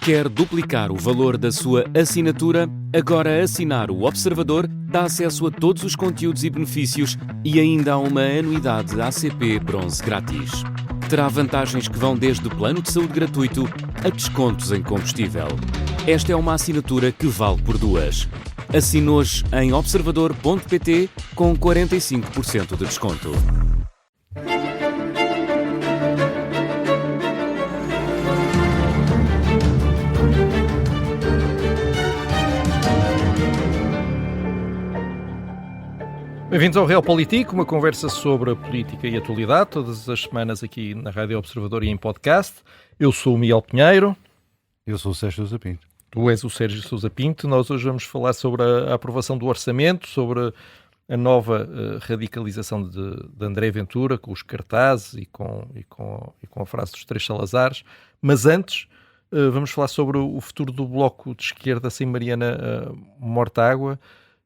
Quer duplicar o valor da sua assinatura? Agora assinar o Observador dá acesso a todos os conteúdos e benefícios e ainda há uma anuidade ACP Bronze grátis. Terá vantagens que vão desde plano de saúde gratuito a descontos em combustível. Esta é uma assinatura que vale por duas. Assine hoje em observador.pt com 45% de desconto. Bem-vindos ao Real Político, uma conversa sobre a política e a atualidade, todas as semanas aqui na Rádio Observador e em podcast. Eu sou o Miguel Pinheiro. Eu sou o Sérgio Sousa Pinto. Tu és o Sérgio Sousa Pinto. Nós hoje vamos falar sobre a aprovação do orçamento, sobre a nova radicalização de André Ventura, com os cartazes e com a frase dos três Salazares. Mas antes, vamos falar sobre o futuro do Bloco de Esquerda sem Mariana Mortágua.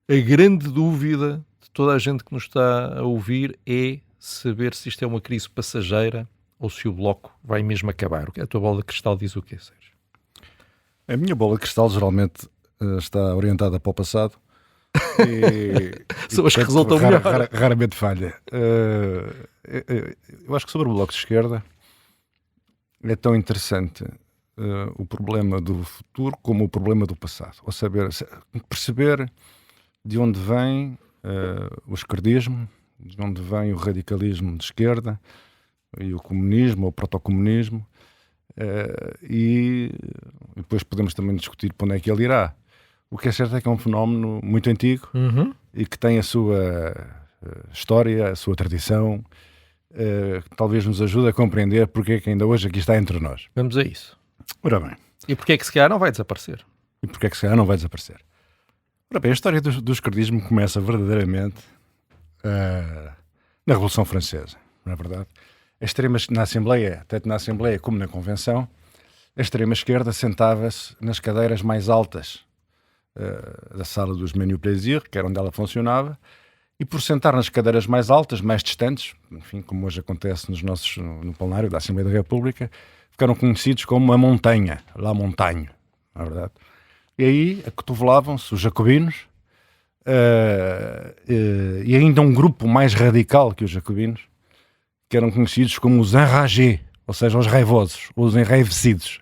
A grande dúvida de toda a gente que nos está a ouvir é saber se isto é uma crise passageira ou se o Bloco vai mesmo acabar. A tua bola de cristal diz o quê, Sérgio? A minha bola de cristal geralmente está orientada para o passado. São as que resultam melhor. Raramente falha. Eu acho que sobre o Bloco de Esquerda é tão interessante o problema do futuro como o problema do passado. Ou saber, perceber de onde vem o esquerdismo, de onde vem o radicalismo de esquerda e o comunismo ou o protocomunismo, e depois podemos também discutir para onde é que ele irá. O que é certo é que é um fenómeno muito antigo e que tem a sua história, a sua tradição, que talvez nos ajude a compreender porque é que ainda hoje aqui está entre nós. Vamos a isso. Ora bem. E porque é que se calhar não vai desaparecer? Ora bem, a história do esquerdismo começa verdadeiramente na Revolução Francesa, não é verdade? Na Assembleia, tanto na Assembleia como na Convenção, a extrema-esquerda sentava-se nas cadeiras mais altas da sala dos Menu Plaisir, que era onde ela funcionava, e por sentar nas cadeiras mais altas, mais distantes, enfim, como hoje acontece no plenário da Assembleia da República, ficaram conhecidos como a Montanha, La Montagne, não é verdade? E aí acotovelavam-se os jacobinos e ainda um grupo mais radical que os jacobinos, que eram conhecidos como os enragés, ou seja, os raivosos, os enraivecidos,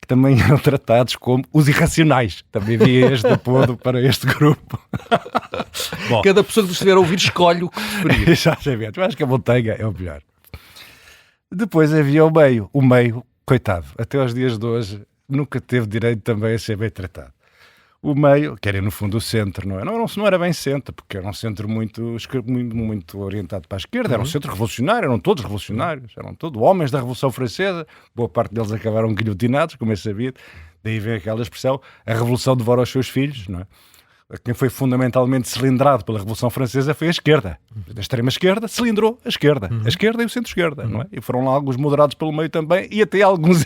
que também eram tratados como os irracionais. Também havia este apodo para este grupo. Bom, cada pessoa que estiver a ouvir escolhe o que preferir. Exatamente, eu acho que a montanha é o melhor. Depois havia o meio. O meio, coitado, até aos dias de hoje, nunca teve direito também a ser bem tratado. O meio, que era no fundo o centro, não é? Não era bem centro, porque era um centro muito orientado para a esquerda, era um centro revolucionário, eram todos revolucionários, eram todos homens da Revolução Francesa, boa parte deles acabaram guilhotinados, como é sabido, daí vem aquela expressão, a Revolução devora os seus filhos, não é? Quem foi fundamentalmente cilindrado pela Revolução Francesa foi a esquerda. A extrema-esquerda cilindrou a esquerda. A esquerda e o centro-esquerda, não é? E foram lá alguns moderados pelo meio também, e até alguns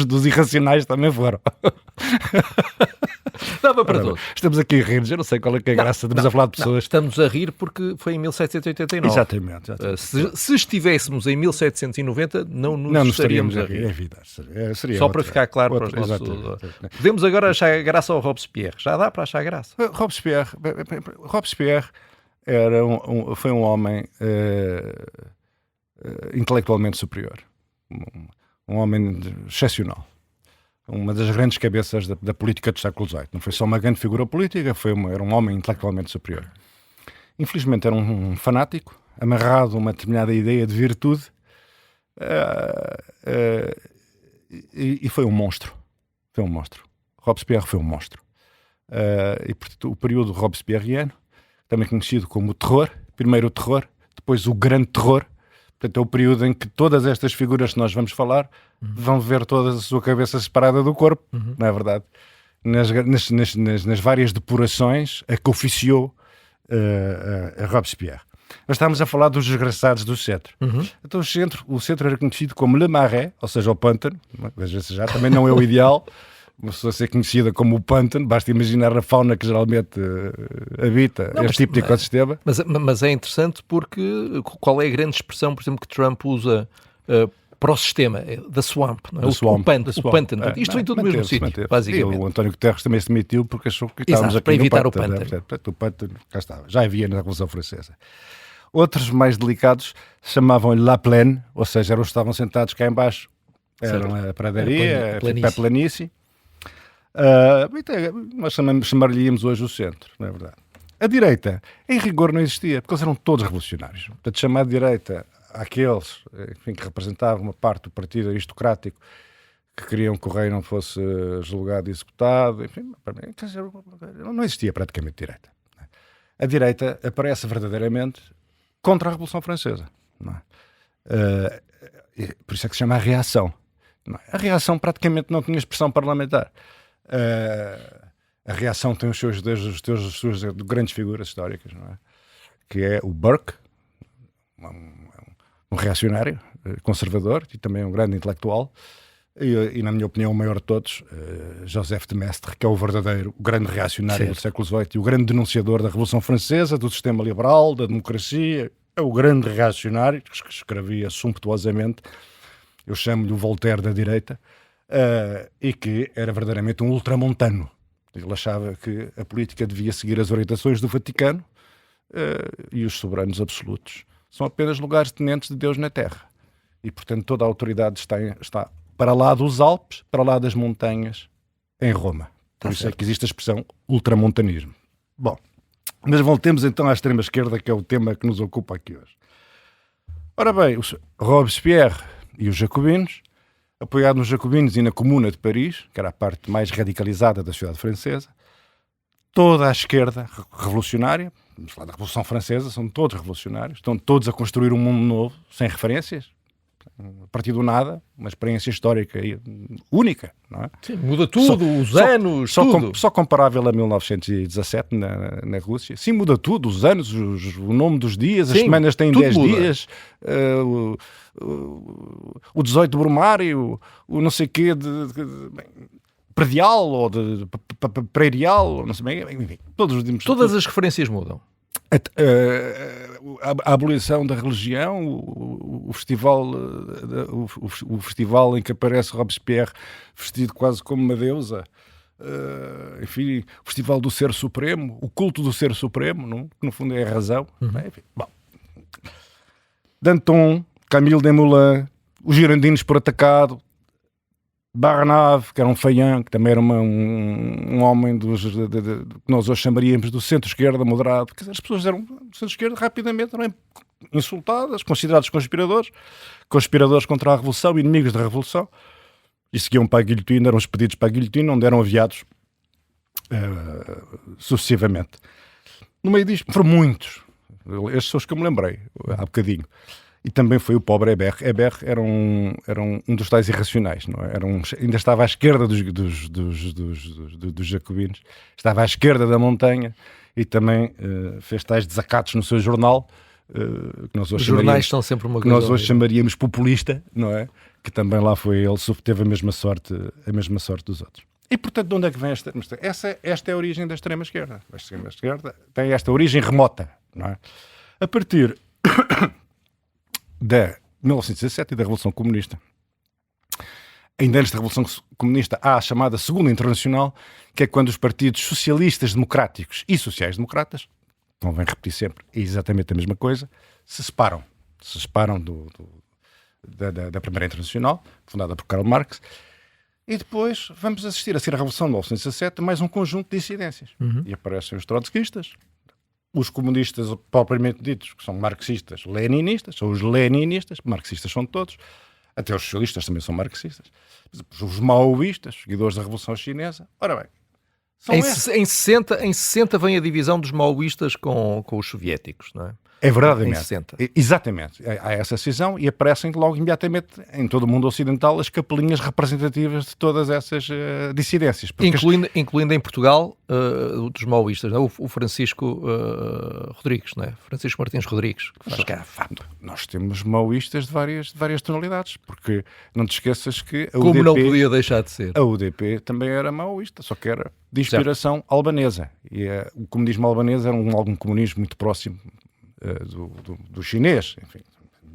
dos irracionais também foram. Dava para todos. Estamos aqui a rir, eu não sei qual é que é a graça, estamos a falar de pessoas. Estamos a rir porque foi em 1789. Exatamente. Se estivéssemos em 1790, não estaríamos a rir. É vida. Seria só para ficar claro para os nossos... Podemos agora achar graça ao Robespierre. Já dá para achar graça. Robespierre foi um homem intelectualmente superior. Um homem excepcional. Uma das grandes cabeças da política do século XVIII. Não foi só uma grande figura política, era um homem intelectualmente superior. Infelizmente era um fanático, amarrado a uma determinada ideia de virtude, e foi um monstro. Robespierre foi um monstro. E portanto, o período robespierriano, também conhecido como o terror, primeiro o terror, depois o grande terror. Portanto, é o período em que todas estas figuras que nós vamos falar vão ver toda a sua cabeça separada do corpo, não é verdade? Nas várias depurações a que oficiou a Robespierre. Nós estávamos a falar dos desgraçados do centro. Então o centro era conhecido como Le Marais, ou seja, o pântano. Veja-se já, também não é o ideal. Uma pessoa ser conhecida como o pântano, basta imaginar a fauna que geralmente habita este tipo de ecossistema. Mas é interessante porque qual é a grande expressão, por exemplo, que Trump usa para o sistema, da swamp, não é? O pântano. Isto vem tudo no mesmo sítio, basicamente. E o António Guterres também se demitiu porque achou que estávamos aqui para evitar o pântano. Portanto, o pântano, cá estava. Já havia na Revolução Francesa. Outros mais delicados chamavam-lhe La Plaine, ou seja, eles estavam sentados cá em baixo. Era a pradaria, a planície. Nós chamar-lhe-íamos hoje o centro, não é verdade? A direita, em rigor, não existia, porque eles eram todos revolucionários. Portanto, chamar de direita àqueles, enfim, que representavam uma parte do partido aristocrático que queriam que o rei não fosse julgado e executado, enfim, quer dizer, não existia praticamente direita. A direita aparece verdadeiramente contra a Revolução Francesa. Não é? Por isso é que se chama a reação. Não é? A reação praticamente não tinha expressão parlamentar. A reação tem os seus grandes figuras históricas, não é? Que é o Burke, um reacionário, conservador e também um grande intelectual, e na minha opinião o maior de todos, Joseph de Maistre, que é o grande reacionário do século XVIII e o grande denunciador da Revolução Francesa, do sistema liberal, da democracia. É o grande reacionário que escrevia sumptuosamente, eu chamo-lhe o Voltaire da direita, e que era verdadeiramente um ultramontano. Ele achava que a política devia seguir as orientações do Vaticano, e os soberanos absolutos são apenas lugares tenentes de Deus na Terra. E, portanto, toda a autoridade está para lá dos Alpes, para lá das montanhas, em Roma. Por isso é que existe a expressão ultramontanismo. Bom, mas voltemos então à extrema-esquerda, que é o tema que nos ocupa aqui hoje. Ora bem, Robespierre e os jacobinos, apoiados nos jacobinos e na Comuna de Paris, que era a parte mais radicalizada da sociedade francesa, toda a esquerda revolucionária, vamos falar da Revolução Francesa, são todos revolucionários, estão todos a construir um mundo novo, sem referências, a partir do nada, uma experiência histórica única, não é? Sim, muda tudo, os anos, tudo. Só comparável a 1917 na Rússia. Sim, muda tudo, os anos, o nome dos dias, as semanas têm 10 dias, o 18 de Brumário, o não sei quê predial ou de preirial, não sei bem, enfim, todas as referências mudam. A abolição da religião, o festival em que aparece Robespierre vestido quase como uma deusa, enfim, o festival do Ser Supremo, o culto do Ser Supremo, não? Que no fundo é a razão. Enfim, bom. Danton, Camille Desmoulins, os girondinos por atacado, Barnave, que era um feião, que também era um homem que nós hoje chamaríamos do centro-esquerda moderado. Quer dizer, as pessoas eram do centro-esquerda rapidamente eram insultadas, considerados conspiradores contra a Revolução, inimigos da Revolução, e seguiam para a guilhotina, eram expedidos para a guilhotina, onde eram aviados sucessivamente. No meio disto, foram muitos. Estes são os que eu me lembrei há bocadinho. E também foi o pobre Hébert. Hébert era um dos tais irracionais, não é? Ainda estava à esquerda dos jacobinos, estava à esquerda da montanha e também fez tais desacatos no seu jornal, que nós hoje são sempre uma coisa. Que nós hoje chamaríamos populista, não é? Que também lá foi ele, teve a mesma sorte dos outros. E portanto, de onde é que vem esta é a origem da extrema-esquerda. A extrema-esquerda tem esta origem remota, não é? A partir da 1917 e da Revolução Comunista. Ainda antes da Revolução Comunista há a chamada Segunda Internacional, que é quando os partidos socialistas democráticos e sociais-democratas, convém repetir sempre, é exatamente a mesma coisa, se separam da Primeira Internacional, fundada por Karl Marx, e depois vamos assistir a seguir a Revolução de 1917 mais um conjunto de dissidências. E aparecem os trotskistas, os comunistas propriamente ditos, que são marxistas, leninistas, são os leninistas, marxistas são todos, até os socialistas também são marxistas, os maoístas, seguidores da Revolução Chinesa. Ora bem, em 60 vem a divisão dos maoístas com os soviéticos, não é? É verdade, em 60. Exatamente. Há essa cisão e aparecem logo imediatamente em todo o mundo ocidental as capelinhas representativas de todas essas dissidências. Incluindo em Portugal dos maoístas, não é? O Francisco Rodrigues, não é? Francisco Martins Rodrigues. Nós temos maoístas de várias tonalidades, porque não te esqueças que a Como UDP, não podia deixar de ser. A UDP também era maoísta, só que era de inspiração albanesa. E o comunismo albanês era um comunismo muito próximo do chinês, enfim,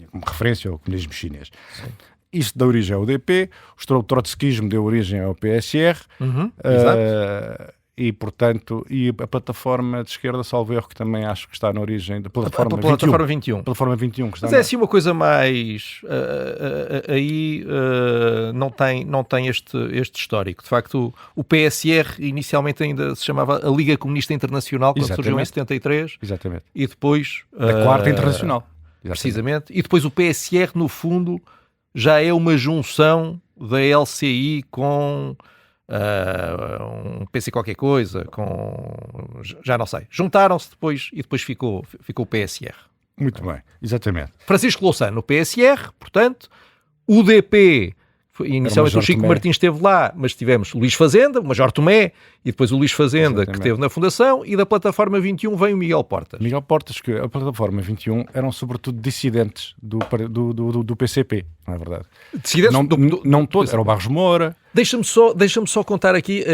como referência ao comunismo chinês. Isso deu origem ao UDP, o trotskismo deu origem ao PSR, e, portanto, e a plataforma de esquerda, salvo erro, que também acho que está na origem da plataforma 21. Plataforma 21 que está. Mas é assim uma coisa mais... aí não tem este histórico. De facto, o PSR inicialmente ainda se chamava a Liga Comunista Internacional, quando surgiu em 73. Exatamente. E depois... Da Quarta Internacional. Precisamente. E depois o PSR, no fundo, já é uma junção da LCI com... um PC qualquer coisa, já não sei. Juntaram-se depois e depois ficou o PSR. Muito bem, exatamente. Francisco Louçã no PSR, portanto, o UDP, inicialmente o Chico Martins esteve lá, mas tivemos o Luís Fazenda, o Major Tomé, e depois o Luís Fazenda, que esteve na Fundação, e da Plataforma 21 vem o Miguel Portas. Miguel Portas, que a Plataforma 21 eram sobretudo dissidentes do PCP, não é verdade? Dissidentes não todos, era o Barros Moura. Deixa-me só contar aqui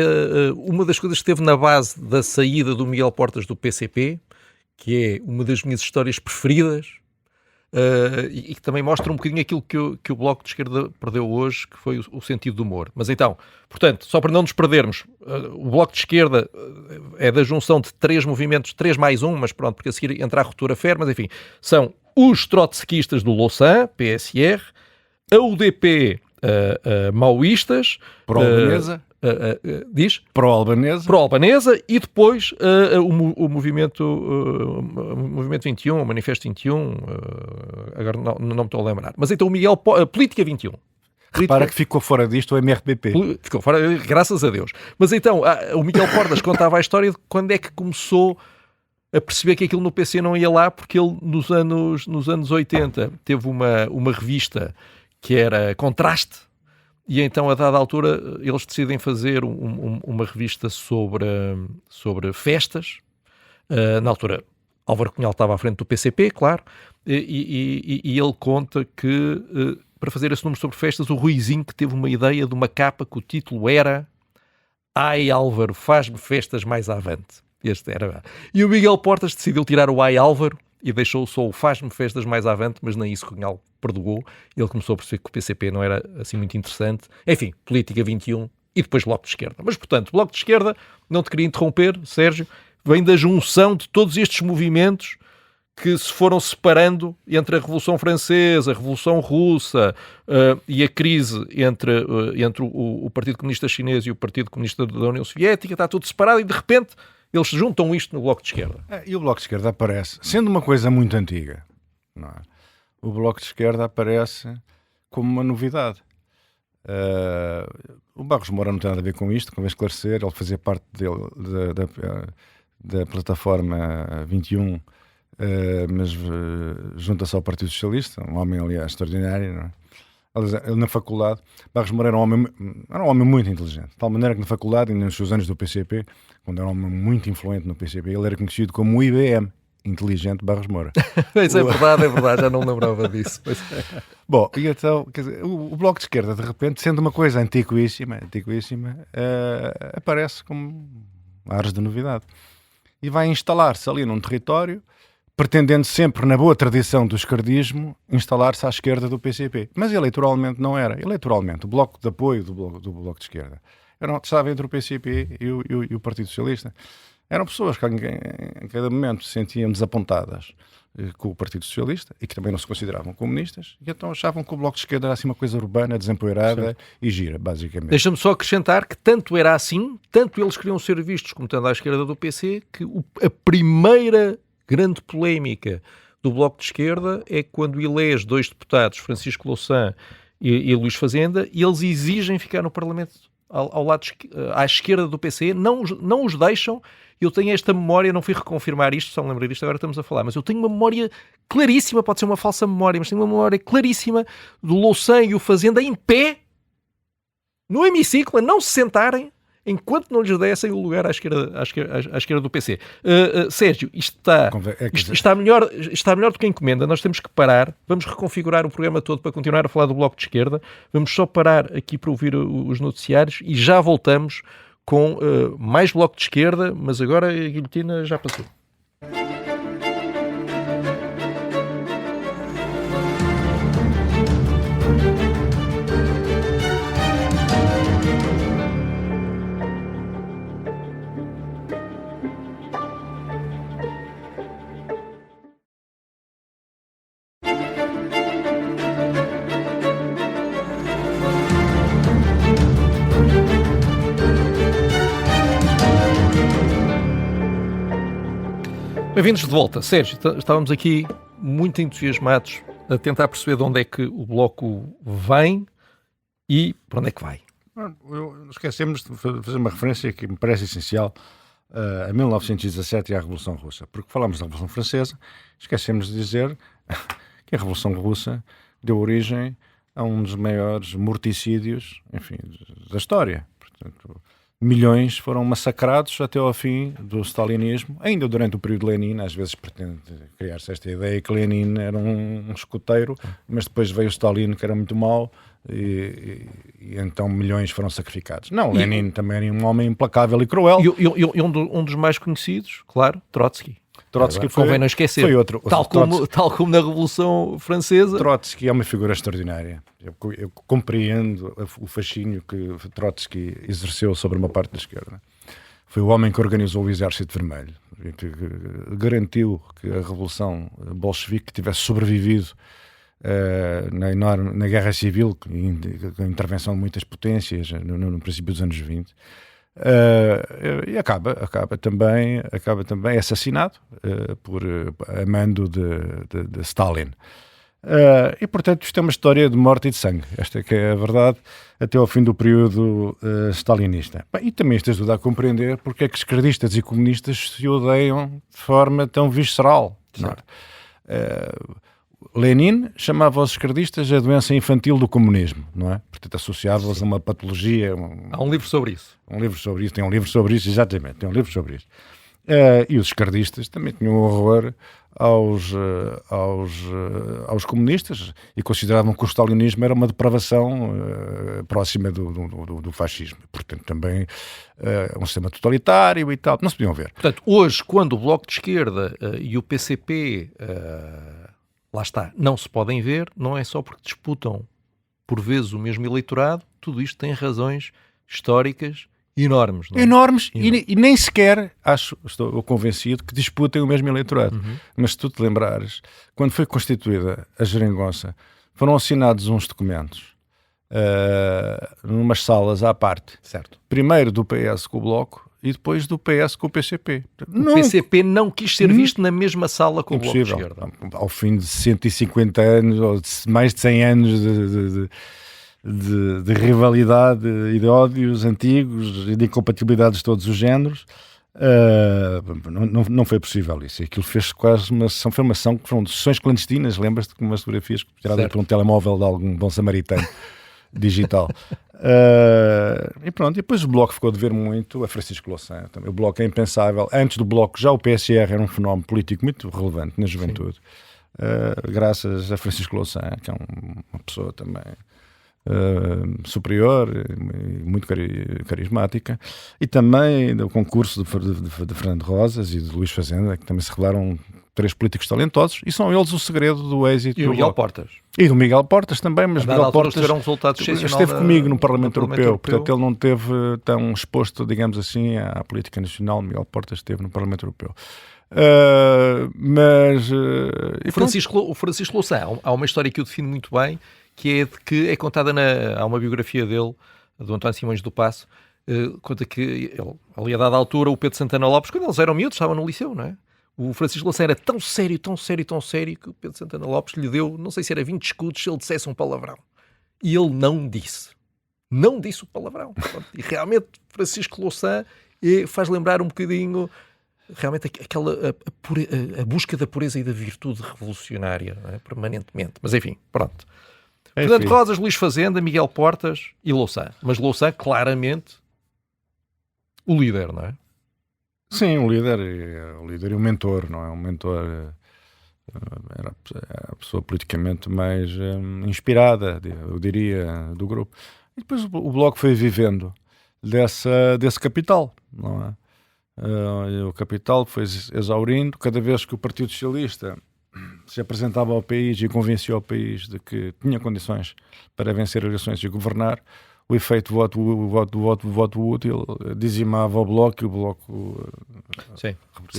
uma das coisas que esteve na base da saída do Miguel Portas do PCP, que é uma das minhas histórias preferidas, e que também mostra um bocadinho aquilo que o Bloco de Esquerda perdeu hoje, que foi o sentido do humor. Mas então, portanto, só para não nos perdermos, o Bloco de Esquerda é da junção de 3 movimentos, 3 mais 1, mas pronto, porque a seguir entra a ruptura FER, mas enfim, são os trotskistas do Louçã, PSR, a UDP, maoístas, Pró-albanesa, diz? Pró-albanesa, e depois o movimento 21, o Manifesto 21, agora não me estou a lembrar. Mas então o Miguel, Política 21. Repara que ficou fora disto o MRPP. Ficou fora, graças a Deus. Mas então, o Miguel Portas contava a história de quando é que começou a perceber que aquilo no PC não ia lá, porque ele nos anos 80 teve uma revista que era Contraste, e então a dada altura eles decidem fazer uma revista sobre festas. Na altura Álvaro Cunhal estava à frente do PCP, claro, e ele conta que para fazer esse número sobre festas, o Ruizinho que teve uma ideia de uma capa que o título era Ai Álvaro, faz-me festas mais avante. Este era. E o Miguel Portas decidiu tirar o Ai Álvaro e deixou só o faz-me festas mais avante, mas nem isso Cunhal perdoou. Ele começou a perceber que o PCP não era assim muito interessante. Enfim, Política 21 e depois Bloco de Esquerda. Mas, portanto, Bloco de Esquerda, não te queria interromper, Sérgio, vem da junção de todos estes movimentos que se foram separando entre a Revolução Francesa, a Revolução Russa e a crise entre o Partido Comunista Chinês e o Partido Comunista da União Soviética. Está tudo separado e, de repente, eles juntam isto no Bloco de Esquerda. E o Bloco de Esquerda aparece, sendo uma coisa muito antiga, não é? O Bloco de Esquerda aparece como uma novidade. O Barros Moura não tem nada a ver com isto, convém esclarecer, ele fazia parte da Plataforma 21, mas junta-se ao Partido Socialista, um homem, aliás, extraordinário, não é? Ele na faculdade, Barros Moura era um homem muito inteligente, de tal maneira que na faculdade e nos seus anos do PCP, quando era um homem muito influente no PCP, ele era conhecido como o IBM, inteligente Barros Moura. Isso é verdade, já não lembrava disso. Bom, e então, quer dizer, o Bloco de Esquerda, de repente, sendo uma coisa antiquíssima, aparece como ares de novidade. E vai instalar-se ali num território, pretendendo sempre, na boa tradição do esquerdismo, instalar-se à esquerda do PCP. Mas eleitoralmente não era. Eleitoralmente, o bloco de apoio do bloco de Esquerda estava entre o PCP e o Partido Socialista. Eram pessoas que em cada momento se sentiam desapontadas com o Partido Socialista e que também não se consideravam comunistas, e então achavam que o Bloco de Esquerda era assim uma coisa urbana, desempoeirada e gira, basicamente. Deixa-me só acrescentar que tanto era assim, tanto eles queriam ser vistos como estando à esquerda do PC, que a primeira grande polémica do Bloco de Esquerda é quando elege 2 deputados, Francisco Louçã e Luís Fazenda, e eles exigem ficar no Parlamento ao lado à esquerda do PC, não os deixam. Eu tenho esta memória, não fui reconfirmar isto, só me lembrei disto, agora estamos a falar, mas eu tenho uma memória claríssima, pode ser uma falsa memória, mas tenho uma memória claríssima do Louçã e o Fazenda em pé, no hemiciclo, a não se sentarem, enquanto não lhes dessem o lugar à esquerda do PC. Sérgio, isto está melhor do que a encomenda. Nós temos que parar, vamos reconfigurar o programa todo para continuar a falar do Bloco de Esquerda, vamos só parar aqui para ouvir os noticiários e já voltamos com mais Bloco de Esquerda, mas agora a guilhotina já passou. Bem-vindos de volta. Sérgio, estávamos aqui muito entusiasmados a tentar perceber de onde é que o Bloco vem e para onde é que vai. Esquecemos de fazer uma referência que me parece essencial a 1917 e à Revolução Russa, porque falamos da Revolução Francesa, esquecemos de dizer que a Revolução Russa deu origem a um dos maiores morticídios, enfim, da história. Portanto, milhões foram massacrados até ao fim do stalinismo, ainda durante o período de Lenin. Às vezes pretende criar-se esta ideia que Lenin era um escoteiro, mas depois veio o Stalin, que era muito mau, e então milhões foram sacrificados. Não, Lenin também era um homem implacável e cruel. E um dos mais conhecidos, claro, Trotsky. Trotsky convém não esquecer. Foi outro tal como na Revolução Francesa. Trotsky é uma figura extraordinária. Eu compreendo o fascínio que Trotsky exerceu sobre uma parte da esquerda. Foi o homem que organizou o Exército Vermelho, que garantiu que a Revolução Bolchevique tivesse sobrevivido na Guerra Civil, com a intervenção de muitas potências no princípio dos anos 20. E acaba também assassinado a mando de Stalin. E portanto isto é uma história de morte e de sangue, esta que é a verdade, até ao fim do período stalinista. E também isto ajuda a compreender porque é que esquerdistas e comunistas se odeiam de forma tão visceral. Lenin chamava os esquerdistas a doença infantil do comunismo, não é? Portanto, associava-os a uma patologia. Há um livro sobre isso. Tem um livro sobre isso, exatamente, tem um livro sobre isso. E os esquerdistas também tinham horror aos comunistas e consideravam que o stalinismo era uma depravação próxima do fascismo. Portanto, também um sistema totalitário e tal. Não se podiam ver. Portanto, hoje, quando o Bloco de Esquerda e o PCP... lá está, não se podem ver, não é só porque disputam por vezes o mesmo eleitorado, tudo isto tem razões históricas enormes. Não é? Enormes. E nem sequer, estou convencido, que disputem o mesmo eleitorado. Mas se tu te lembrares, quando foi constituída a geringonça, foram assinados uns documentos numas salas à parte. Certo. Primeiro do PS com o Bloco, e depois do PS com o PCP. O PCP não quis ser visto na mesma sala com o Bloco de Esquerda. Ao fim de 150 anos, ou de mais de 100 anos de rivalidade e de ódios antigos e de incompatibilidades de todos os géneros, não foi possível isso. Aquilo fez quase uma sessão, foi uma ação que foram sessões clandestinas, lembras-te de umas fotografias tiradas por um telemóvel de algum bom samaritano digital. E pronto, e depois o Bloco ficou a dever muito a Francisco Louçã. O Bloco é impensável. Antes do Bloco, já o PSR era um fenómeno político muito relevante na juventude, graças a Francisco Louçã, que é uma pessoa também superior, muito carismática, e também do concurso de Fernando Rosas e de Luís Fazenda, que também se revelaram 3 políticos talentosos, e são eles o segredo do êxito. E o Miguel Portas. E do Miguel Portas também, mas Miguel Portas tiveram um resultado esteve comigo no Parlamento Europeu, portanto ele não esteve tão exposto, digamos assim, à política nacional. Miguel Portas esteve no Parlamento Europeu. O Francisco Louçã, há uma história que eu defino muito bem, que é de que é contada há uma biografia dele, do António Simões do Paço, conta que ele, ali a dada altura, o Pedro Santana Lopes, quando eles eram miúdos, estavam no liceu, não é? O Francisco Louçã era tão sério que o Pedro Santana Lopes lhe deu, não sei se era 20 escudos, se ele dissesse um palavrão. E ele não disse. Não disse o palavrão. E realmente Francisco Louçã faz lembrar um bocadinho realmente a busca da pureza e da virtude revolucionária, não é? Permanentemente. Mas enfim, pronto. Fernando Rosas, Luís Fazenda, Miguel Portas e Louçã. Mas Louçã, claramente, o líder, não é? Sim, o líder e o mentor, não é? O mentor era a pessoa politicamente mais inspirada, eu diria, do grupo. E depois o Bloco foi vivendo desse capital, não é? O capital foi exaurindo. Cada vez que o Partido Socialista se apresentava ao país e convencia o país de que tinha condições para vencer eleições e governar, o efeito voto útil dizimava o Bloco e o Bloco... Sim.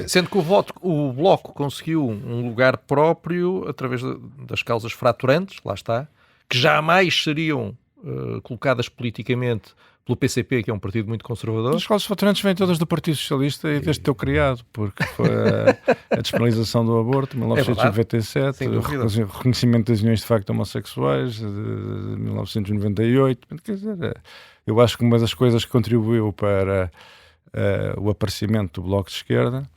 Sendo que o Bloco conseguiu um lugar próprio através das causas fraturantes, lá está, que jamais seriam colocadas politicamente pelo PCP, que é um partido muito conservador. As escolas faturantes vêm todas do Partido Socialista e desde teu criado, porque foi a despenalização do aborto, 1997, o reconhecimento das uniões de facto homossexuais, de 1998. Quer dizer, eu acho que uma das coisas que contribuiu para o aparecimento do Bloco de Esquerda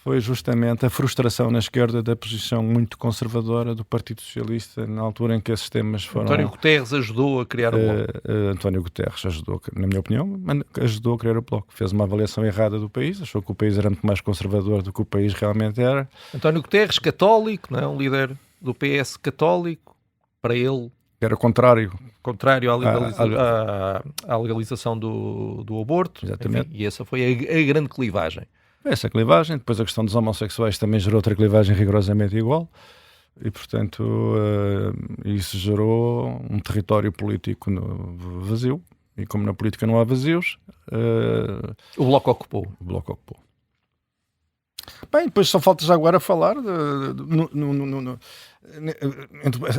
foi justamente a frustração na esquerda da posição muito conservadora do Partido Socialista na altura em que esses temas foram... António Guterres ajudou a criar o Bloco. António Guterres ajudou, na minha opinião, ajudou a criar o Bloco. Fez uma avaliação errada do país, achou que o país era muito mais conservador do que o país realmente era. António Guterres, católico, não é? Um líder do PS católico, para ele... Era contrário à legalização do aborto. Exatamente. Enfim, e essa foi a grande clivagem. Essa clivagem, depois a questão dos homossexuais também gerou outra clivagem rigorosamente igual e, portanto, isso gerou um território político vazio e como na política não há vazios... O Bloco ocupou. Bem, depois só falta já agora falar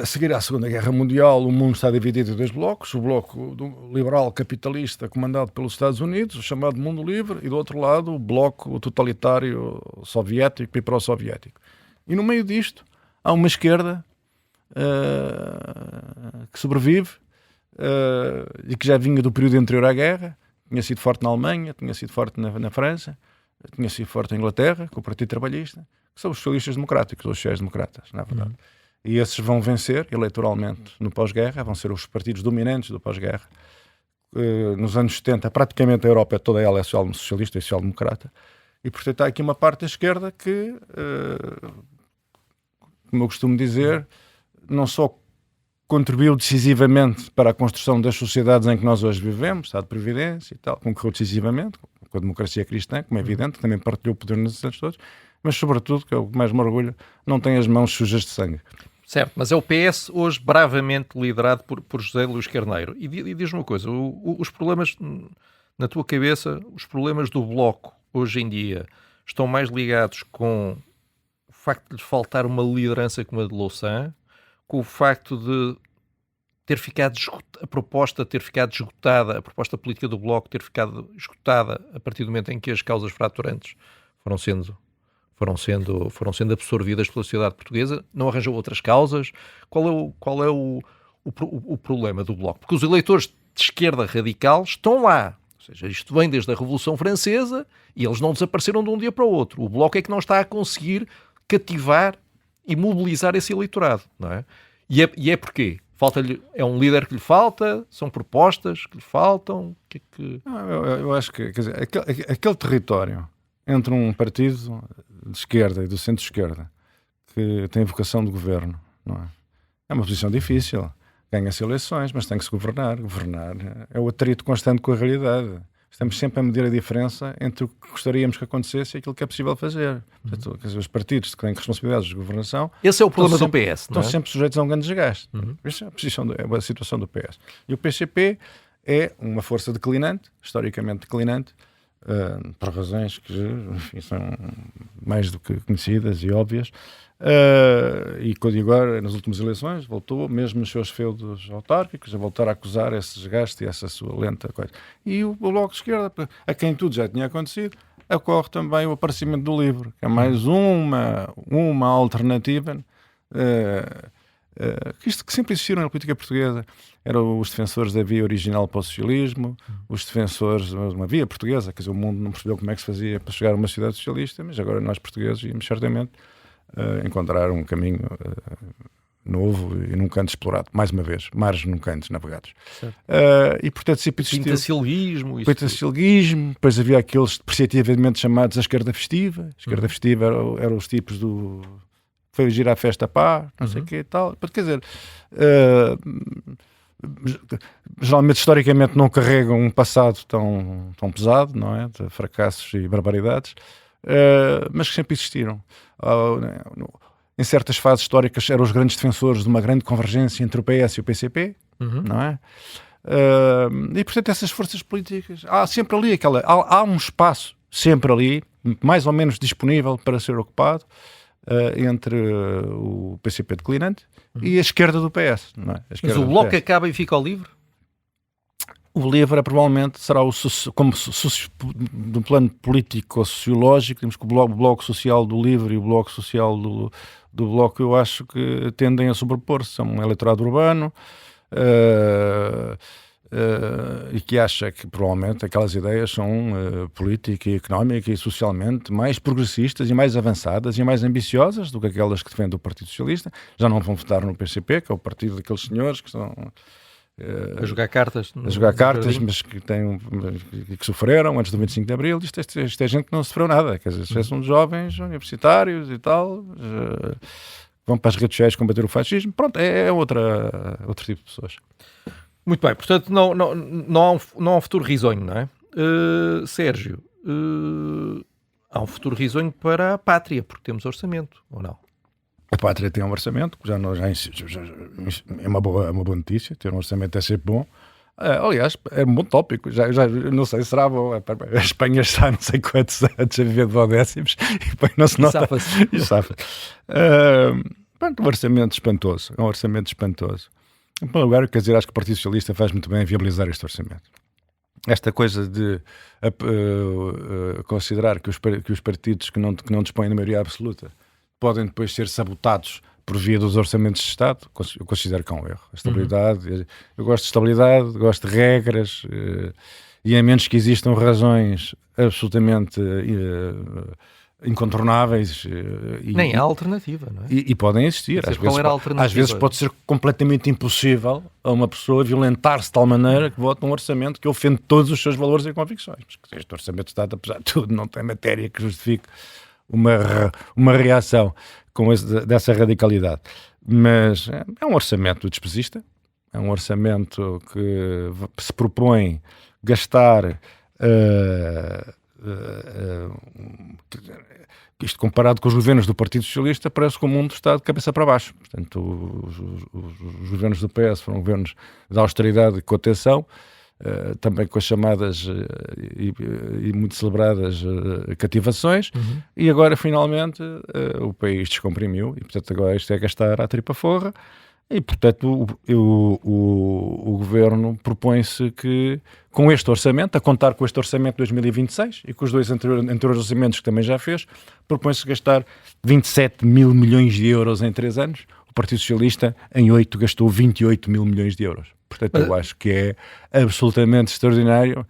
a seguir à Segunda Guerra Mundial, o mundo está dividido em dois blocos, o bloco liberal capitalista comandado pelos Estados Unidos, o chamado mundo livre, e do outro lado o bloco totalitário soviético e pró-soviético. E no meio disto há uma esquerda que sobrevive e que já vinha do período anterior à guerra, tinha sido forte na Alemanha, tinha sido forte na França, tinha sido forte na Inglaterra, com o Partido Trabalhista, que são os socialistas democráticos, ou os sociais-democratas, na verdade. E esses vão vencer eleitoralmente no pós-guerra, vão ser os partidos dominantes do pós-guerra. Nos anos 70, praticamente a Europa toda ela é socialista e social-democrata. E, portanto, há aqui uma parte da esquerda que, como eu costumo dizer, não só contribuiu decisivamente para a construção das sociedades em que nós hoje vivemos, Estado de Previdência e tal, concorreu decisivamente com a democracia cristã, como é evidente, também partilhou o poder nesses anos todos, mas sobretudo, que é o que mais me orgulho, não tem as mãos sujas de sangue. Certo, mas é o PS hoje bravamente liderado por José Luís Carneiro. E diz-me uma coisa, os problemas, na tua cabeça, os problemas do Bloco hoje em dia estão mais ligados com o facto de lhes faltar uma liderança como a de Louçã, com o facto de ter ficado a proposta ter ficado esgotada, a proposta política do Bloco ter ficado esgotada a partir do momento em que as causas fraturantes foram sendo absorvidas pela sociedade portuguesa, não arranjou outras causas. Qual é o problema do Bloco? Porque os eleitores de esquerda radical estão lá, ou seja, isto vem desde a Revolução Francesa e eles não desapareceram de um dia para o outro. O Bloco é que não está a conseguir cativar e mobilizar esse eleitorado, não é? E é porquê? Falta-lhe, é um líder que lhe falta? São propostas que lhe faltam? Eu acho que, quer dizer, aquele território entre um partido de esquerda e do centro-esquerda que tem vocação de governo, não é? É uma posição difícil. Ganha-se eleições, mas tem que se governar. Governar é o atrito constante com a realidade. Estamos sempre a medir a diferença entre o que gostaríamos que acontecesse e aquilo que é possível fazer. Portanto, quer dizer, os partidos que têm responsabilidades de governação... Esse é o problema do PS, não é? Estão sempre sujeitos a um grande desgaste. Essa é a situação do PS. E o PCP é uma força declinante, historicamente declinante, por razões que, enfim, são mais do que conhecidas e óbvias. E quando agora, nas últimas eleições, voltou, mesmo nos seus feudos autárquicos, a voltar a acusar esse desgaste e essa sua lenta coisa. E o Bloco de Esquerda, a quem tudo já tinha acontecido, ocorre também o aparecimento do livro, que é mais uma alternativa que sempre existiram na política portuguesa. Eram os defensores da via original para o socialismo, os defensores de uma via portuguesa, quer dizer, o mundo não percebeu como é que se fazia para chegar a uma sociedade socialista, mas agora nós portugueses íamos certamente encontrar um caminho novo e nunca antes explorado, mais uma vez, mares nunca antes navegados. E portanto sempre existiu Pintacilguismo, depois havia aqueles depreciativamente chamados a esquerda festiva. A esquerda festiva eram os tipos do foi girar a festa pá, não sei o que e tal. Quer dizer, geralmente historicamente não carregam um passado tão pesado, não é? De fracassos e barbaridades, mas que sempre existiram. Em certas fases históricas eram os grandes defensores de uma grande convergência entre o PS e o PCP, não é? E portanto essas forças políticas, há sempre ali há um espaço sempre ali, mais ou menos disponível para ser ocupado entre o PCP declinante e a esquerda do PS, não é? Mas o Bloco acaba e fica ao livre? O LIVRE provavelmente será do plano político-sociológico, temos que o bloco social do LIVRE e o bloco social do Bloco, eu acho que tendem a sobrepor-se. São um eleitorado urbano e que acha que provavelmente aquelas ideias são política, económica e socialmente mais progressistas e mais avançadas e mais ambiciosas do que aquelas que defende o Partido Socialista. Já não vão votar no PCP, que é o partido daqueles senhores que estão... a jogar cartas, mas que sofreram antes do 25 de Abril. Isto é gente que não sofreu nada, quer dizer, são jovens universitários e tal, vão para as redes sociais combater o fascismo. Pronto, é outro tipo de pessoas. Muito bem, portanto não há um futuro risonho, não é? Sérgio, há um futuro risonho para a pátria, porque temos orçamento, ou não? A pátria tem um orçamento, já é uma boa notícia, ter um orçamento é sempre bom. Aliás, é um bom tópico, já não sei se será bom. A Espanha está não sei quantos anos a viver de duodécimos e depois não se nota. E safa-se. Um orçamento espantoso, é um orçamento espantoso. Em primeiro lugar, quer dizer, acho que o Partido Socialista faz muito bem em viabilizar este orçamento. Esta coisa de considerar que os partidos que não dispõem de maioria absoluta podem depois ser sabotados por via dos orçamentos de Estado, eu considero que é um erro. A estabilidade, eu gosto de estabilidade, gosto de regras, e a menos que existam razões absolutamente incontornáveis. Nem há alternativa, não é? E podem existir. Às vezes pode ser completamente impossível a uma pessoa violentar-se de tal maneira que vota um orçamento que ofende todos os seus valores e convicções. Porque este orçamento de Estado, apesar de tudo, não tem matéria que justifique uma reação dessa radicalidade. Mas é um orçamento despesista, é um orçamento que se propõe gastar isto comparado com os governos do Partido Socialista, parece que o mundo está de cabeça para baixo. Portanto, os governos do PS foram governos de austeridade e contenção, também com as chamadas e muito celebradas cativações, e agora finalmente o país descomprimiu e portanto agora isto é gastar à tripa forra e portanto o governo propõe-se que com este orçamento, a contar com este orçamento de 2026 e com os dois anteriores orçamentos que também já fez, propõe-se gastar 27 mil milhões de euros em 3 anos. O Partido Socialista em 8 gastou 28 mil milhões de euros. Portanto, eu acho que é absolutamente extraordinário.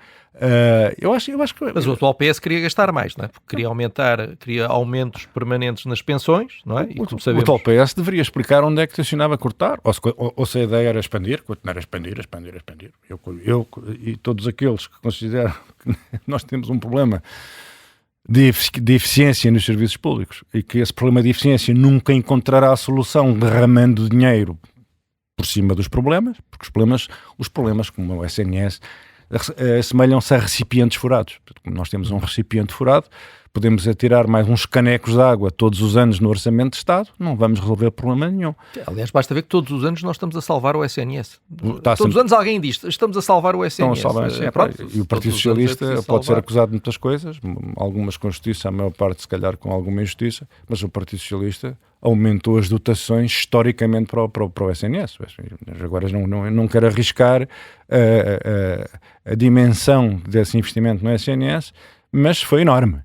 Eu acho que... Mas o atual PS queria gastar mais, não é? Porque queria aumentos permanentes nas pensões, não é? E, como sabemos... O atual PS deveria explicar onde é que tencionava cortar, ou se a ideia era expandir, continuar a expandir. Eu e todos aqueles que consideram que nós temos um problema de eficiência nos serviços públicos e que esse problema de eficiência nunca encontrará a solução derramando dinheiro por cima dos problemas, porque os problemas como o SNS assemelham-se a recipientes furados. Como nós temos um recipiente furado, podemos atirar mais uns canecos de água todos os anos no Orçamento de Estado, não vamos resolver problema nenhum. Aliás, basta ver que todos os anos nós estamos a salvar o SNS. Todos os anos alguém diz, estamos a salvar o SNS. E o Partido Socialista pode ser acusado de muitas coisas, algumas com justiça, a maior parte se calhar com alguma injustiça, mas o Partido Socialista aumentou as dotações historicamente para o SNS. Agora não quero arriscar a dimensão desse investimento no SNS, mas foi enorme.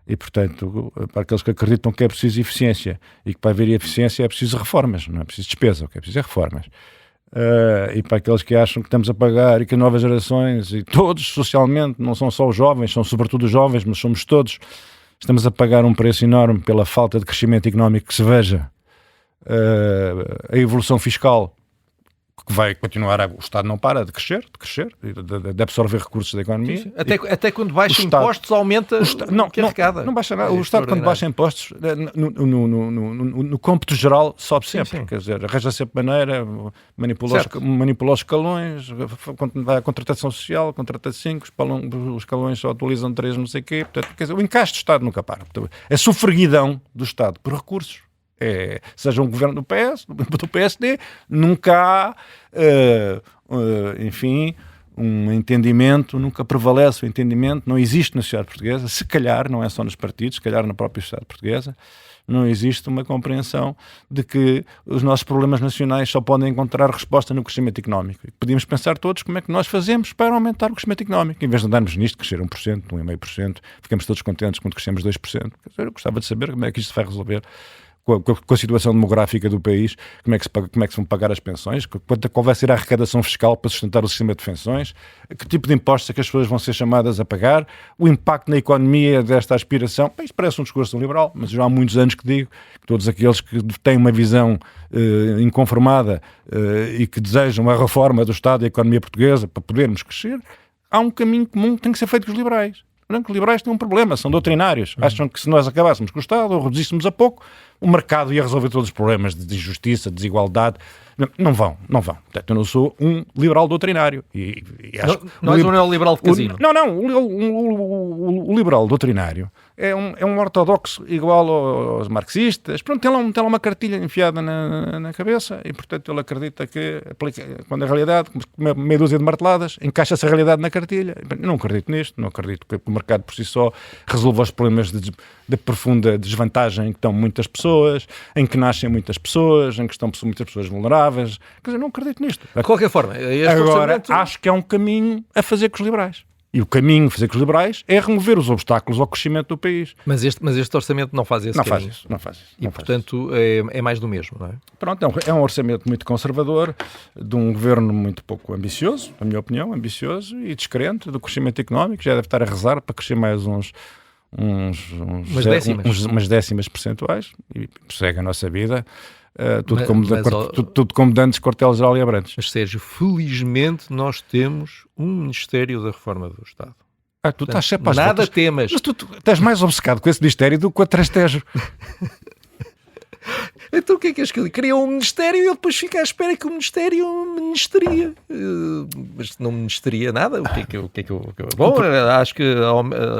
E, portanto, para aqueles que acreditam que é preciso eficiência e que para haver eficiência é preciso reformas, não é preciso despesa, o que é preciso é reformas. E para aqueles que acham que estamos a pagar e que novas gerações, e todos socialmente, não são só os jovens, são sobretudo os jovens, mas somos todos, estamos a pagar um preço enorme pela falta de crescimento económico que se veja, a evolução fiscal que vai continuar, o Estado não para de crescer, de absorver recursos da economia. Sim. Até quando baixa impostos aumenta o que arrecada. Não baixa nada. O Estado quando baixa impostos, no cômputo geral, sobe sempre. Sim. Quer dizer, arranja sempre maneira, manipula os escalões, quando vai à contratação social, contrata 5, os escalões só atualizam 3, não sei o quê. Portanto, quer dizer, o encaixe do Estado nunca para. A sofreguidão do Estado por recursos, seja um governo do PS, do PSD, nunca há, enfim, um entendimento, nunca prevalece o entendimento, não existe na sociedade portuguesa, se calhar, não é só nos partidos, se calhar na própria sociedade portuguesa, Não existe uma compreensão de que os nossos problemas nacionais só podem encontrar resposta no crescimento económico. Podíamos pensar todos como é que nós fazemos para aumentar o crescimento económico. Em vez de andarmos nisto, crescer 1%, 1,5%, ficamos todos contentes quando crescemos 2%. Eu gostava de saber como é que isto se vai resolver com a situação demográfica do país, como é que se vão pagar as pensões, qual vai ser a arrecadação fiscal para sustentar o sistema de pensões, que tipo de impostos é que as pessoas vão ser chamadas a pagar, o impacto na economia desta aspiração. Isto parece um discurso liberal, mas já há muitos anos que digo que todos aqueles que têm uma visão inconformada e que desejam a reforma do Estado e da economia portuguesa para podermos crescer, há um caminho comum que tem que ser feito com os liberais. Os liberais têm um problema, são doutrinários. Acham que se nós acabássemos com o Estado ou reduzíssemos a pouco, o mercado ia resolver todos os problemas de injustiça, de desigualdade. Não vão. Portanto, eu não sou um liberal doutrinário. Não és um neoliberal de casino. O liberal doutrinário é um ortodoxo igual aos marxistas. Pronto, tem lá uma cartilha enfiada na cabeça e, portanto, ele acredita que quando a realidade, meia dúzia de marteladas, encaixa-se a realidade na cartilha. Eu não acredito nisto, não acredito que o mercado por si só resolva os problemas de profunda desvantagem em que estão muitas pessoas, em que nascem muitas pessoas, em que estão muitas pessoas vulneráveis. Quer dizer, não acredito nisto. De qualquer forma, agora acho que há um caminho a fazer com os liberais. E o caminho a fazer com os liberais é remover os obstáculos ao crescimento do país. Mas este orçamento não faz esse caminho. Não faz isso. E, portanto, é mais do mesmo, não é? Pronto, é um orçamento muito conservador, de um governo muito pouco ambicioso, na minha opinião, ambicioso e descrente do crescimento económico. Já deve estar a rezar para crescer mais umas décimas percentuais e segue a nossa vida. Tudo como dantes, quartel-geral e Abrantes. Mas, Sérgio, felizmente nós temos um Ministério da Reforma do Estado. Tu estás sempre às nada voltas. temas. Mas tu estás mais obcecado com esse Ministério do que com a Trastejo. Então o que é que és que ele criou um Ministério e ele depois fica à espera que o Ministério ministeria. Mas não ministeria nada. O que é que eu... Bom, acho que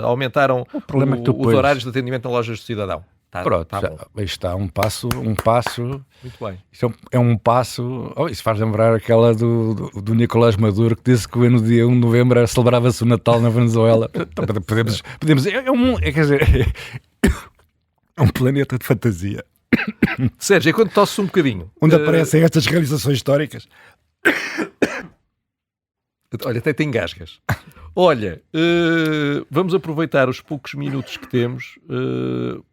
aumentaram os horários de atendimento em lojas do cidadão. Pronto, aí está um passo. Muito bem. Isto é um passo. Isso faz lembrar aquela do Nicolás Maduro que disse que no dia 1 de novembro celebrava-se o Natal na Venezuela. Podemos quer dizer, é um planeta de fantasia. Sérgio, quando tosses um bocadinho, onde aparecem estas realizações históricas. Olha, até te engasgas. Olha, vamos aproveitar os poucos minutos que temos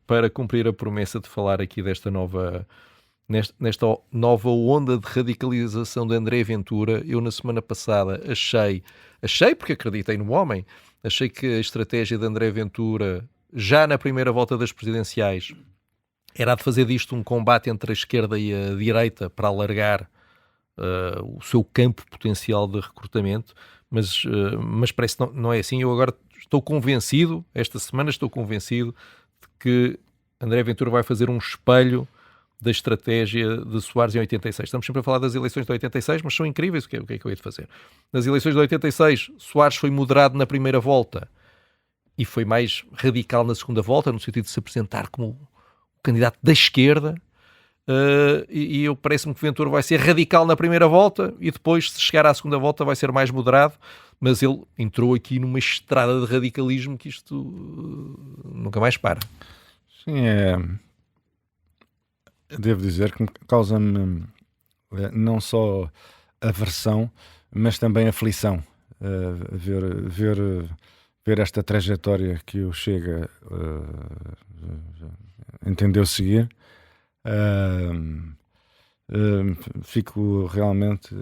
para cumprir a promessa de falar aqui nesta nova onda de radicalização de André Ventura. Eu, na semana passada, achei, porque acreditei no homem, achei que a estratégia de André Ventura, já na primeira volta das presidenciais, era a de fazer disto um combate entre a esquerda e a direita para alargar o seu campo potencial de recrutamento. Mas parece que não é assim. Eu agora estou convencido, esta semana estou convencido de que André Ventura vai fazer um espelho da estratégia de Soares em 86. Estamos sempre a falar das eleições de 86, mas são incríveis. O que é que eu hei de fazer? Nas eleições de 86, Soares foi moderado na primeira volta e foi mais radical na segunda volta, no sentido de se apresentar como candidato da esquerda. E parece-me que Ventura vai ser radical na primeira volta e depois, se chegar à segunda volta, vai ser mais moderado, mas ele entrou aqui numa estrada de radicalismo que isto nunca mais para. Sim, devo dizer que causa-me não só aversão, mas também aflição ver esta trajetória que o Chega entendeu seguir. Fico realmente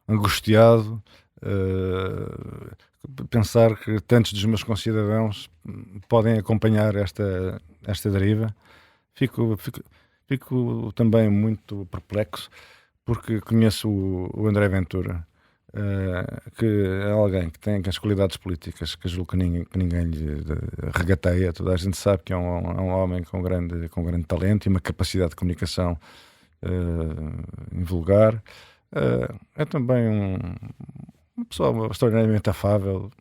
angustiado pensar que tantos dos meus concidadãos podem acompanhar esta deriva. Fico também muito perplexo porque conheço o André Ventura, que é alguém que tem as qualidades políticas que julgo que ninguém lhe regateia. Toda a gente sabe que é um homem com grande talento e uma capacidade de comunicação invulgar. É também uma pessoa extraordinariamente afável.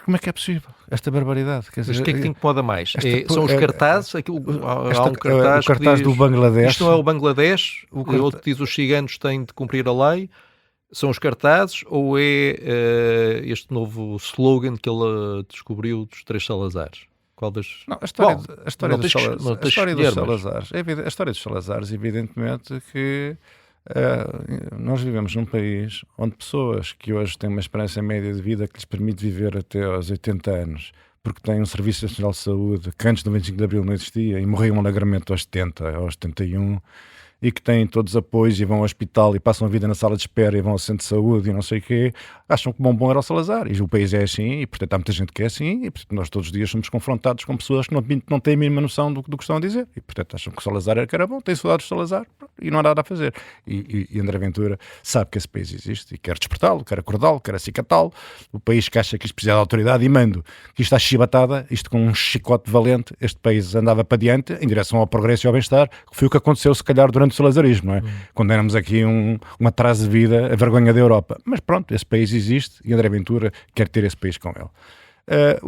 Como é que é possível esta barbaridade? Quer dizer, mas o que é que te incomoda mais? São os cartazes? Há um cartaz, o cartaz do Bangladesh. Isto não é o Bangladesh? O outro diz os ciganos têm de cumprir a lei? São os cartazes ou é este novo slogan que ele descobriu dos 3 Salazares? Qual das... Não, a história dos Salazares. A história dos Salazares, evidentemente que nós vivemos num país onde pessoas que hoje têm uma esperança média de vida que lhes permite viver até aos 80 anos, porque têm um Serviço Nacional de Saúde que antes do 25 de Abril não existia e morriam alegremente aos 70, aos 71, e que têm todos apoios e vão ao hospital e passam a vida na sala de espera e vão ao centro de saúde e não sei o quê, acham que o bom era o Salazar. E o país é assim, e portanto há muita gente que é assim, e portanto nós todos os dias somos confrontados com pessoas que não têm a mínima noção do que estão a dizer. E portanto acham que o Salazar era que era bom, têm saudades do Salazar e não há nada a fazer. E André Ventura sabe que esse país existe e quer despertá-lo, quer acordá-lo, quer acicatá-lo. O país que acha que isto precisa de autoridade e mando, que isto está chibatada, isto com um chicote valente, este país andava para diante em direção ao progresso e ao bem-estar, que foi o que aconteceu se calhar durante o salazarismo, não é? Quando éramos aqui um atraso de vida, a vergonha da Europa. Mas pronto, esse país existe e André Ventura quer ter esse país com ele.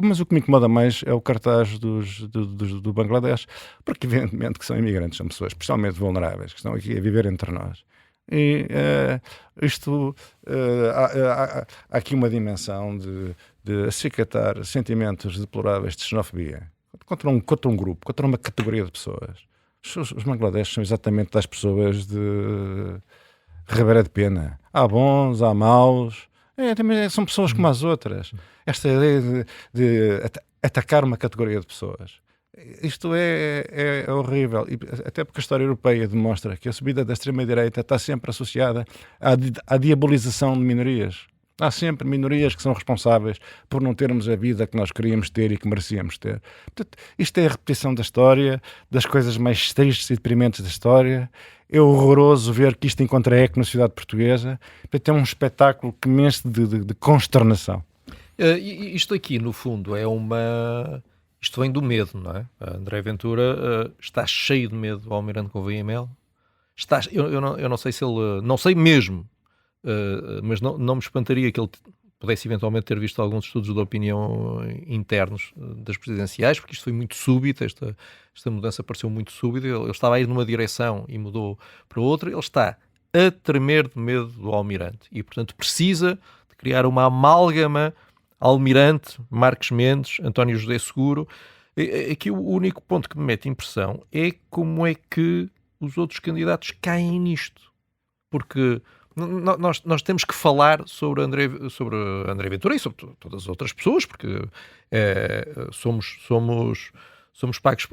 Mas o que me incomoda mais é o cartaz do Bangladesh, porque evidentemente que são imigrantes, são pessoas especialmente vulneráveis, que estão aqui a viver entre nós. E há aqui uma dimensão de acicatar sentimentos deploráveis de xenofobia contra um grupo, contra uma categoria de pessoas. Os Bangladesh são exatamente das pessoas de Ribeira de Pena. Há bons, há maus. Também são pessoas como as outras. Esta ideia de atacar uma categoria de pessoas. Isto é horrível. E até porque a história europeia demonstra que a subida da extrema-direita está sempre associada à diabolização de minorias. Há sempre minorias que são responsáveis por não termos a vida que nós queríamos ter e que merecíamos ter. Portanto, isto é a repetição da história, das coisas mais tristes e deprimentes da história. É horroroso ver que isto encontra eco na sociedade portuguesa. Portanto, é um espetáculo que me enche de consternação. Isto aqui, no fundo, é uma... Isto vem do medo, não é? André Ventura está cheio de medo ao Almirante Gouveia e Melo. Eu não sei se ele... Não sei mesmo. Mas não me espantaria que ele pudesse eventualmente ter visto alguns estudos de opinião internos das presidenciais, porque isto foi muito súbito, esta mudança pareceu muito súbita. Ele estava a ir numa direção e mudou para outra. Ele está a tremer de medo do Almirante e, portanto, precisa de criar uma amálgama Almirante, Marques Mendes, António José Seguro. Aqui o único ponto que me mete impressão é como é que os outros candidatos caem nisto, porque... Nós temos que falar sobre André Ventura e sobre todas as outras pessoas, porque somos pagos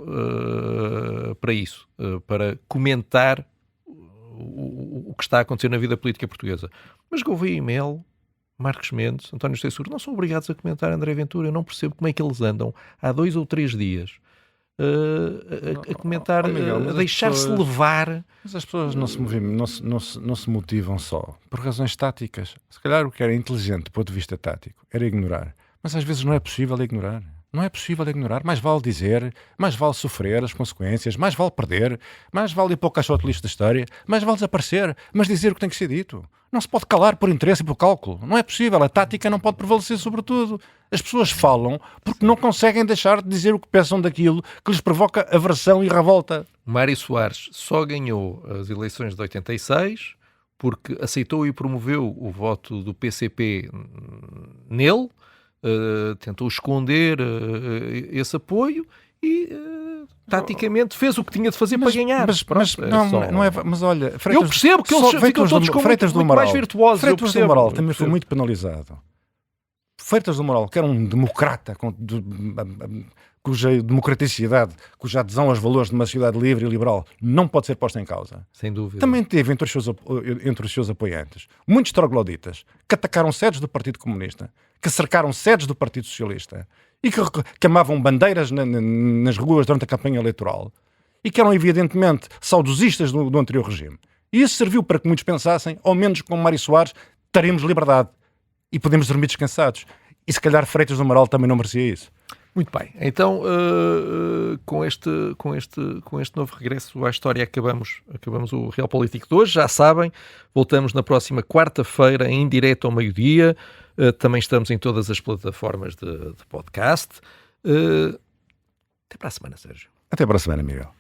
para isso, para comentar o que está a acontecer na vida política portuguesa. Mas Gouveia e Melo, Marques Mendes, António José Seguro não são obrigados a comentar André Ventura. Eu não percebo como é que eles andam há 2 ou 3 dias a comentar, Miguel, a deixar-se levar. Mas as pessoas não se motivam só por razões táticas. Se calhar o que era inteligente do ponto de vista tático era ignorar. Mas às vezes não é possível ignorar. Não é possível ignorar. Mais vale dizer, mais vale sofrer as consequências, mais vale perder, mais vale ir para o caixote lixo da história, mais vale desaparecer, mas dizer o que tem que ser dito. Não se pode calar por interesse e por cálculo. Não é possível. A tática não pode prevalecer sobre tudo. As pessoas falam porque não conseguem deixar de dizer o que pensam daquilo que lhes provoca aversão e revolta. Mário Soares só ganhou as eleições de 86 porque aceitou e promoveu o voto do PCP nele, tentou esconder esse apoio e taticamente fez o que tinha de fazer para ganhar. Mas olha, Freitas, eu percebo que eles ficam todos com muito mais virtuosos. Freitas do Moral também foi muito penalizado. Freitas do Moral, que era um democrata cuja democraticidade, cuja adesão aos valores de uma sociedade livre e liberal não pode ser posta em causa. Sem dúvida. Também teve entre os seus apoiantes muitos trogloditas que atacaram sedes do Partido Comunista, que cercaram sedes do Partido Socialista e que queimavam bandeiras nas ruas durante a campanha eleitoral e que eram evidentemente saudosistas do anterior regime. E isso serviu para que muitos pensassem, ao menos com Mário Soares, teremos liberdade e podemos dormir descansados. E se calhar Freitas do Moral também não merecia isso. Muito bem, então com este novo regresso à história acabamos o Real Político de hoje. Já sabem, voltamos na próxima quarta-feira em direto ao meio-dia. Também estamos em todas as plataformas de podcast. Até para a semana, Sérgio. Até para a semana, Miguel.